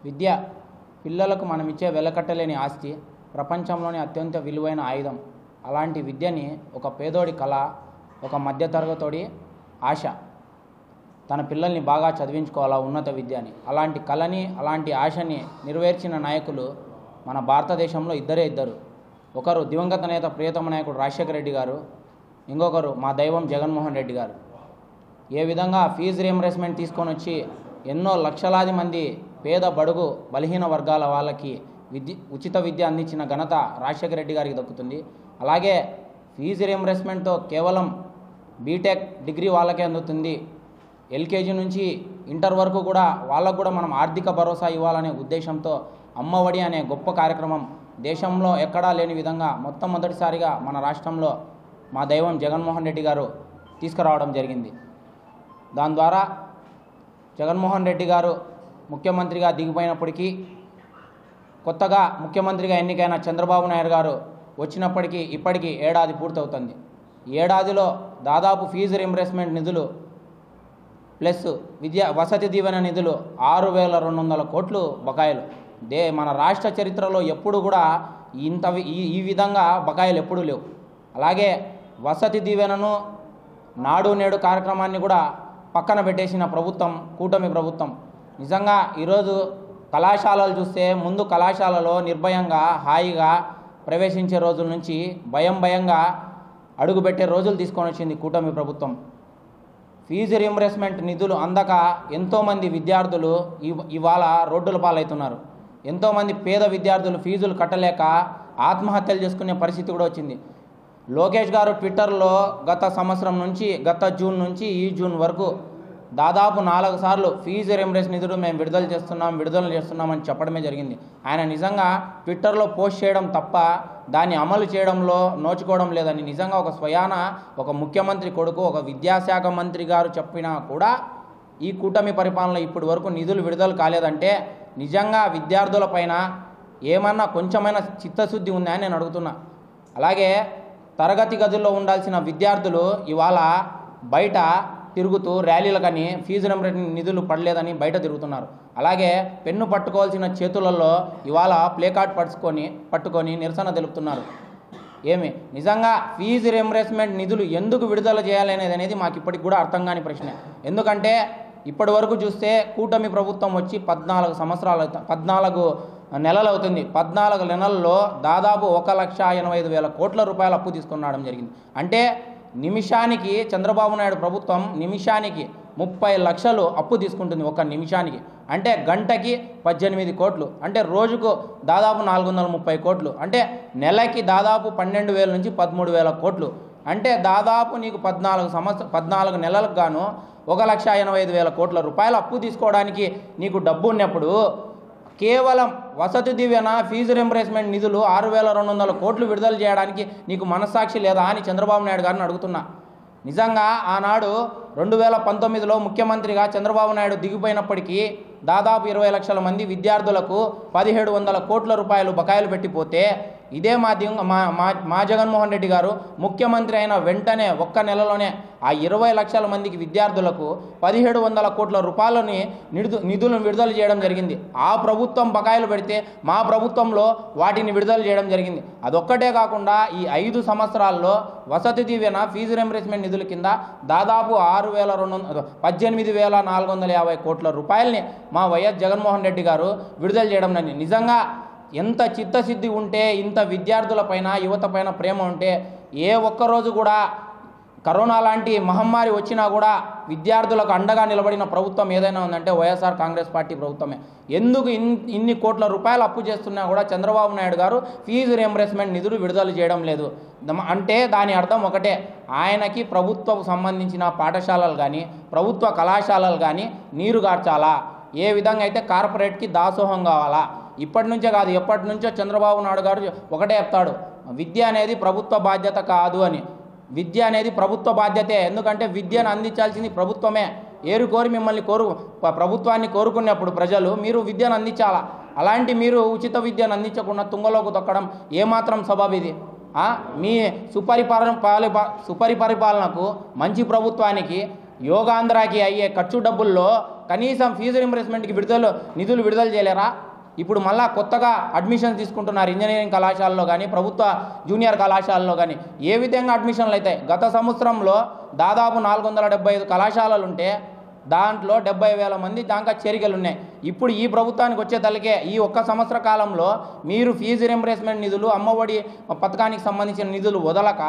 విద్య పిల్లలకు మనం ఇచ్చే వెలకట్టలేని ఆస్తి, ప్రపంచంలోని అత్యంత విలువైన ఆయుధం. అలాంటి విద్యని ఒక పేదోడి కళ, ఒక మధ్యతరగతోడి ఆశ. తన పిల్లల్ని బాగా చదివించుకోవాలా ఉన్నత విద్యని. అలాంటి కళని, అలాంటి ఆశని నెరవేర్చిన నాయకులు మన భారతదేశంలో ఇద్దరు. ఒకరు దివంగత నేత ప్రియతమ నాయకుడు రాజశేఖర రెడ్డి గారు, ఇంకొకరు మా దైవం జగన్మోహన్ రెడ్డి గారు. ఏ విధంగా ఫీజు రీయింబర్స్మెంట్ తీసుకొని వచ్చి ఎన్నో లక్షలాది మంది పేద బడుగు బలహీన వర్గాల వాళ్ళకి ఉచిత విద్య అందించిన ఘనత రాజశేఖర రెడ్డి గారికి దక్కుతుంది. అలాగే ఫీజు రీయింబర్స్మెంట్తో కేవలం బీటెక్ డిగ్రీ వాళ్ళకే అందుతుంది. ఎల్కేజీ నుంచి ఇంటర్ వరకు కూడా వాళ్ళకు కూడా మనం ఆర్థిక భరోసా ఇవ్వాలనే ఉద్దేశంతో అమ్మఒడి అనే గొప్ప కార్యక్రమం దేశంలో ఎక్కడా లేని విధంగా మొట్టమొదటిసారిగా మన రాష్ట్రంలో మా దైవం జగన్మోహన్ రెడ్డి గారు తీసుకురావడం జరిగింది. దాని ద్వారా జగన్మోహన్ రెడ్డి గారు ముఖ్యమంత్రిగా దిగిపోయినప్పటికీ, కొత్తగా ముఖ్యమంత్రిగా ఎన్నికైన చంద్రబాబు నాయుడు గారు వచ్చినప్పటికీ ఇప్పటికీ ఏడాది పూర్తవుతుంది. ఏడాదిలో దాదాపు ఫీజు రీయింబర్స్మెంట్ నిధులు ప్లస్ వసతి దీవెన నిధులు 6,200 కోట్లు బకాయిలు. మన రాష్ట్ర చరిత్రలో ఎప్పుడు కూడా ఈ విధంగా బకాయిలు ఎప్పుడూ లేవు. అలాగే వసతి దీవెనను, నాడు నేడు కార్యక్రమాన్ని కూడా పక్కన పెట్టేసిన ప్రభుత్వం కూటమి ప్రభుత్వం. నిజంగా ఈరోజు కళాశాలలు చూస్తే ముందు కళాశాలలో నిర్భయంగా హాయిగా ప్రవేశించే రోజుల నుంచి భయంగా అడుగుపెట్టే రోజులు తీసుకొని వచ్చింది కూటమి ప్రభుత్వం. ఫీజు రీయింబర్స్మెంట్ నిధులు అందక ఎంతోమంది విద్యార్థులు ఇవాళ రోడ్డుల పాలవుతున్నారు. ఎంతోమంది పేద విద్యార్థులు ఫీజులు కట్టలేక ఆత్మహత్యలు చేసుకునే పరిస్థితి కూడా వచ్చింది. లోకేష్ గారు ట్విట్టర్లో గత జూన్ నుంచి ఈ జూన్ వరకు దాదాపు 4 సార్లు ఫీజు రీయింబర్స్మెంట్ నిధులు మేము విడుదల చేస్తున్నామని చెప్పడమే జరిగింది. ఆయన నిజంగా ట్విట్టర్లో పోస్ట్ చేయడం తప్ప దాన్ని అమలు చేయడంలో నోచుకోవడం లేదని నిజంగా ఒక ముఖ్యమంత్రి కొడుకు, ఒక విద్యాశాఖ మంత్రి గారు చెప్పినా కూడా ఈ కూటమి పరిపాలన ఇప్పటి వరకు నిధులు విడుదల కాలేదంటే నిజంగా విద్యార్థులపైన ఏమన్నా కొంచెమైనా చిత్తశుద్ధి ఉందా అని నేను అడుగుతున్నా. అలాగే తరగతి గదుల్లో ఉండాల్సిన విద్యార్థులు ఇవాళ బయట తిరుగుతూ ర్యాలీలకని ఫీజు రీయింబర్స్మెంట్ నిధులు పడలేదని బయట తిరుగుతున్నారు. అలాగే పెన్ను పట్టుకోవాల్సిన చేతులలో ఇవాళ ప్లేకార్డ్ పట్టుకొని నిరసన తెలుపుతున్నారు. నిజంగా ఫీజు రీయింబర్స్మెంట్ నిధులు ఎందుకు విడుదల చేయాలి అనేది మాకు ఇప్పటికి కూడా అర్థం కాని ప్రశ్న. ఎందుకంటే ఇప్పటి వరకు చూస్తే కూటమి ప్రభుత్వం వచ్చి 14 నెలలు అవుతుంది. 14 నెలల్లో దాదాపు 1,85,000 కోట్ల రూపాయల అప్పు తీసుకురావడం జరిగింది. అంటే నిమిషానికి చంద్రబాబు నాయుడు ప్రభుత్వం 30 లక్షలు అప్పు తీసుకుంటుంది ఒక నిమిషానికి. అంటే గంటకి 18 కోట్లు, అంటే రోజుకు దాదాపు 430 కోట్లు, అంటే నెలకి దాదాపు 12,000 నుంచి 13,000 కోట్లు. అంటే దాదాపు నీకు 14 నెలలకు గాను 1,85,000 కోట్ల రూపాయల అప్పు తీసుకోవడానికి నీకు డబ్బు ఉన్నప్పుడు కేవలం వసతి దీవెన ఫీజు రీయింబర్స్మెంట్ నిధులు 6,200 కోట్లు విడుదల చేయడానికి నీకు మనస్సాక్షి లేదా అని చంద్రబాబు నాయుడు గారిని అడుగుతున్నా. నిజంగా ఆనాడు 2019లో ముఖ్యమంత్రిగా చంద్రబాబు నాయుడు దిగిపోయినప్పటికీ దాదాపు 20 లక్షల మంది విద్యార్థులకు 1,700 కోట్ల రూపాయలు బకాయిలు పెట్టిపోతే ఇదే మా జగన్మోహన్ రెడ్డి గారు ముఖ్యమంత్రి అయిన వెంటనే ఒక్క నెలలోనే ఆ 20 లక్షల మందికి విద్యార్థులకు 1,700 కోట్ల రూపాయలని నిధులను విడుదల చేయడం జరిగింది. ఆ ప్రభుత్వం బకాయిలు పెడితే మా ప్రభుత్వంలో వాటిని విడుదల చేయడం జరిగింది. అదొక్కటే కాకుండా ఈ 5 సంవత్సరాల్లో వసతి దీవెన ఫీజు రీయింబర్స్మెంట్ నిధుల కింద దాదాపు 18,450 కోట్ల రూపాయలని మా వైఎస్ జగన్మోహన్ రెడ్డి గారు విడుదల చేయడం జరిగింది. నిజంగా ఎంత చిత్తశుద్ధి ఉంటే, ఇంత విద్యార్థులపైన యువతపైన ప్రేమ ఉంటే ఏ ఒక్కరోజు కూడా కరోనా లాంటి మహమ్మారి వచ్చినా కూడా విద్యార్థులకు అండగా నిలబడిన ప్రభుత్వం ఏదైనా ఉందంటే వైఎస్ఆర్ కాంగ్రెస్ పార్టీ ప్రభుత్వమే. ఎందుకు ఇన్ని కోట్ల రూపాయలు అప్పు చేస్తున్నా కూడా చంద్రబాబు నాయుడు గారు ఫీజు రీయింబర్స్మెంట్ నిధులు విడుదల చేయడం లేదు అంటే దాని అర్థం ఒకటే, ఆయనకి ప్రభుత్వకు సంబంధించిన పాఠశాలలు కానీ ప్రభుత్వ కళాశాలలు కానీ నీరు గార్చాలా, ఏ విధంగా అయితే కార్పొరేట్కి దాసోహం కావాలా. ఇప్పటి నుంచే కాదు, ఎప్పటి నుంచో చంద్రబాబు నాయుడు గారు ఒకటే చెప్తాడు, విద్య అనేది ప్రభుత్వ బాధ్యత కాదు అని. విద్య అనేది ప్రభుత్వ బాధ్యతే. ఎందుకంటే విద్యను అందించాల్సింది ప్రభుత్వమే. కోరి మిమ్మల్ని ప్రభుత్వాన్ని కోరుకున్నప్పుడు ప్రజలు మీరు విద్యను అందించాలా. అలాంటి మీరు ఉచిత విద్యను అందించకుండా తుంగలోకి తొక్కడం ఏమాత్రం సబబు ఇది? మీ సుపరిపాలనకు మంచి ప్రభుత్వానికి యోగాంధ్రాకి అయ్యే ఖర్చు డబ్బుల్లో కనీసం ఫీజు రింబర్స్మెంట్కి నిధులు విడుదల చేయలేరా? ఇప్పుడు మళ్ళా కొత్తగా అడ్మిషన్ తీసుకుంటున్నారు ఇంజనీరింగ్ కళాశాలలో కానీ ప్రభుత్వ జూనియర్ కళాశాలలో కానీ. ఏ విధంగా అడ్మిషన్లు అవుతాయి? గత సంవత్సరంలో దాదాపు 475 కళాశాలలు ఉంటే దాంట్లో 70,000 మంది దాకా చేరికలు ఉన్నాయి. ఇప్పుడు ఈ ప్రభుత్వానికి వచ్చే తలకే ఈ ఒక్క సంవత్సర కాలంలో మీరు ఫీజు రింబర్స్మెంట్ నిధులు, అమ్మఒడి పథకానికి సంబంధించిన నిధులు వదలక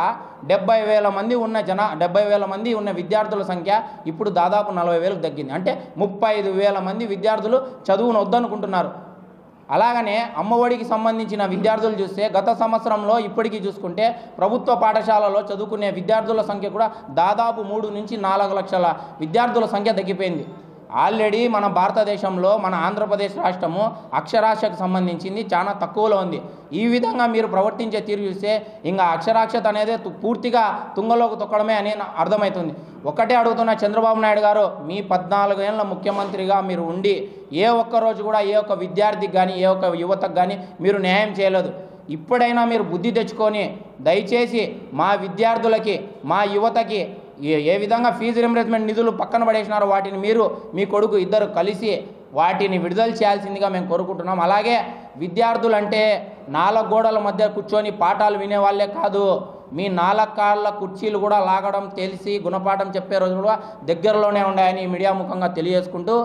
70,000 మంది ఉన్న విద్యార్థుల సంఖ్య ఇప్పుడు దాదాపు 40,000కు తగ్గింది. అంటే 35,000 మంది విద్యార్థులు చదువును వద్దనుకుంటున్నారు. అలాగనే అమ్మఒడికి సంబంధించిన విద్యార్థులు చూస్తే గత సంవత్సరంలో ఇప్పటికీ చూసుకుంటే ప్రభుత్వ పాఠశాలలో చదువుకునే విద్యార్థుల సంఖ్య కూడా దాదాపు 3 నుంచి 4 లక్షల విద్యార్థుల సంఖ్య తగ్గిపోయింది. ఆల్రెడీ మన భారతదేశంలో మన ఆంధ్రప్రదేశ్ రాష్ట్రము అక్షరాస్యతకు సంబంధించింది చాలా తక్కువలో ఉంది. ఈ విధంగా మీరు ప్రవర్తించే తీరు చూస్తే ఇంకా అక్షరాస్యత అనేది పూర్తిగా తుంగలోకి తొక్కడమే అని అర్థమవుతుంది. ఒకటే అడుగుతున్న చంద్రబాబు నాయుడు గారు, మీ 14 ఏళ్ళ ముఖ్యమంత్రిగా మీరు ఉండి ఏ ఒక్కరోజు కూడా ఏ ఒక్క విద్యార్థికి కానీ ఏ ఒక్క యువతకు కానీ మీరు న్యాయం చేయలేదు. ఇప్పుడైనా మీరు బుద్ధి తెచ్చుకొని దయచేసి మా విద్యార్థులకి మా యువతకి ఏ విధంగా ఫీజు రింబర్స్మెంట్ నిధులు పక్కన పడేసినారో వాటిని మీరు మీ కొడుకు ఇద్దరు కలిసి వాటిని విడుదల చేయాల్సిందిగా మేము కోరుకుంటున్నాం. అలాగే విద్యార్థులంటే 4 గోడల మధ్య కూర్చొని పాఠాలు వినేవాళ్ళే కాదు, మీ 4 కాళ్ళ కుర్చీలు కూడా లాగడం తెలిసి గుణపాఠం చెప్పే రోజులు కూడా దగ్గరలోనే ఉన్నాయని మీడియా ముఖంగా తెలియజేసుకుంటూ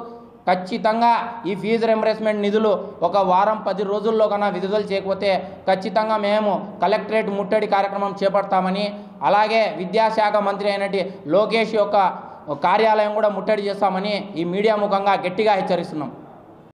ఖచ్చితంగా ఈ ఫీజు రింబర్స్మెంట్ నిధులు ఒక వారం 10 రోజుల్లో కన్నా విడుదల చేయకపోతే ఖచ్చితంగా మేము కలెక్టరేట్ ముట్టడి కార్యక్రమం చేపడతామని, అలాగే విద్యాశాఖ మంత్రి అయినటి లోకేష్ యొక్క కార్యాలయం కూడా ముట్టడి చేస్తామని ఈ మీడియా ముఖంగా గట్టిగా హెచ్చరిస్తున్నాం.